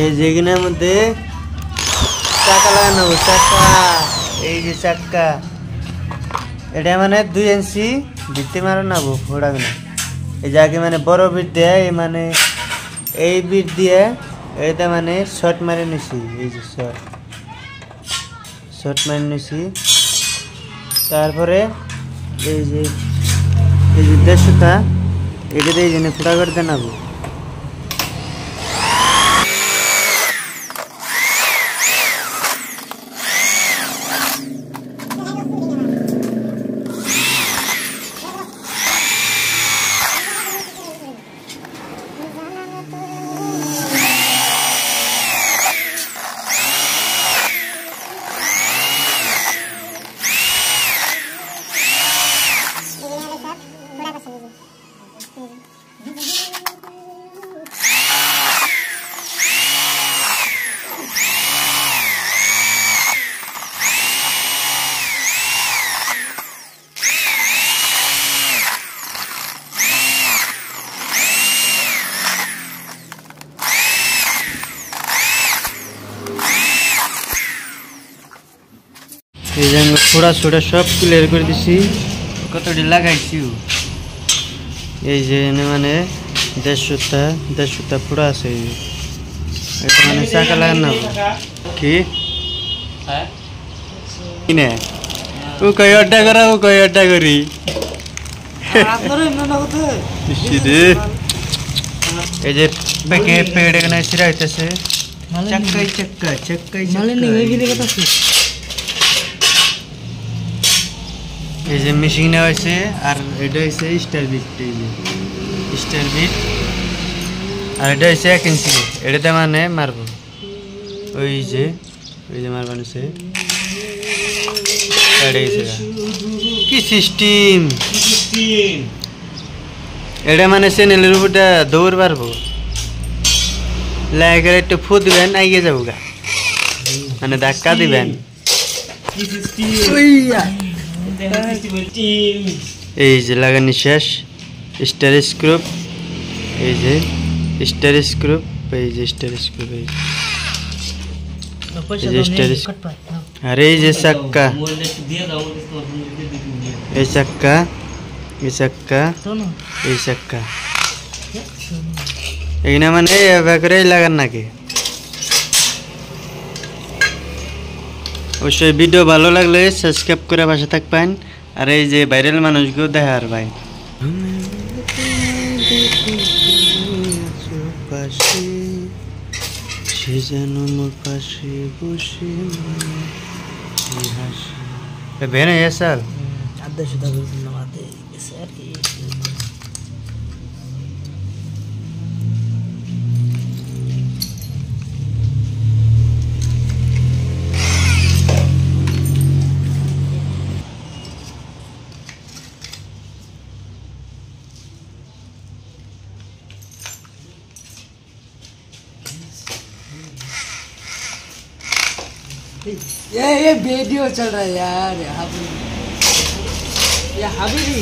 এই যেগুলোর মধ্যে চাকা লাগানো হবে, চাকা এই যে চাকা এটা মানে 2 ইঞ্চি ভিত্তি মারো না ফোড়াবে না। এই যে আগে মানে বড় বিট দেয় মানে এই বিট দিয়ে এটা মানে শর্ট মারে নিছি, এই যে শর্ট মারে নিছি। তারপরে এই যে 150টা এটাতে এই জন্য ফোড়া করে দেনাবো। এই যে আমি ফোড়া ছোড়া সব ক্লিয়ার করে দিছি, কতটি লাগাইছি। এই যে মানে 150টা ফোড়া আছে। এটা মানে চাকা লাগানো কি কিনে ও কই অড্ডা করা, ও কই অড্ডা করি এই যে পেকে পেড়ে না সিরা হইতেছে চাক্কাই চাক্কা চাক্কাই চাক্কা। এই যে মেশিন নেওয়া হয়েছে আর এটা হচ্ছে স্টার বিট, আর এটা হচ্ছে 1 ইঞ্চি। এটাতে মানে মারবো ওই যে মারবান হচ্ছে কি সিস্টেম। এটা মানে চ্যানেলের উপরটা দৌড় পারবো, লাইকের একটু ফু দিবেন আইগে যাবো গা, মানে ধাক্কা দিবেন। এই যে লাগানি শেষ, স্টার স্ক্রুপ, এই যে স্টার স্ক্রুপ, এই যে স্টার স্ক্রুপ, আর এই যে চাক্কা, এই চাক্কা, এই চাক্কা, এই চাক্কা, এইখানে মানে করে লাগান নাকি। অবশ্যই ভিডিও ভালো লাগলে সাবস্ক্রাইব করে পাশে থাকবেন, আর এই যে ভাইরাল মানুষগুলো দেখার ভাই। সে যেন মোর পাশে বসে ভেনে এসাল আদা সুদা করলাম আদে স্যার কি ये वीडियो चल रहा है यार। ये हबीबी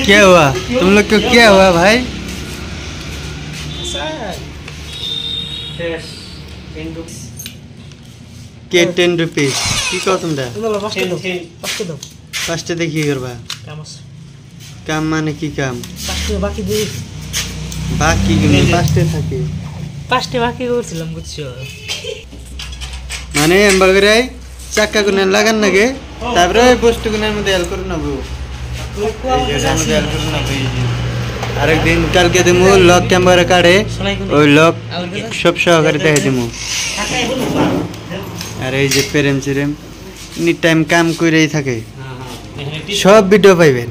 क्या हुआ तुम लोग को, क्या हुआ भाई? के 10 रुपीस কি কও তোমরা? পাঁচটা দেখি করবা কাম মানে কি কাম? বাকি দিই বাকি কিন্তু পাঁচটা থাকে, পাঁচটা বাকি করছিলাম বুঝছো। মানে এমবাগরাই চাক্কা কোনে লাগান নাগে, তারপরে বস্তু কোনের মধ্যে হেল করে নেবো, এই যে মধ্যে হেল করে নেবো। আরেকদিন কালকে দিমু লক ক্যামেরা কাটে, ওই লক সব সহকারে দেখাই দিমু। আর এই যে প্রেম চিরেম এনি টাইম কাম করেই থাকে, সব ভিডিও পাইবেন।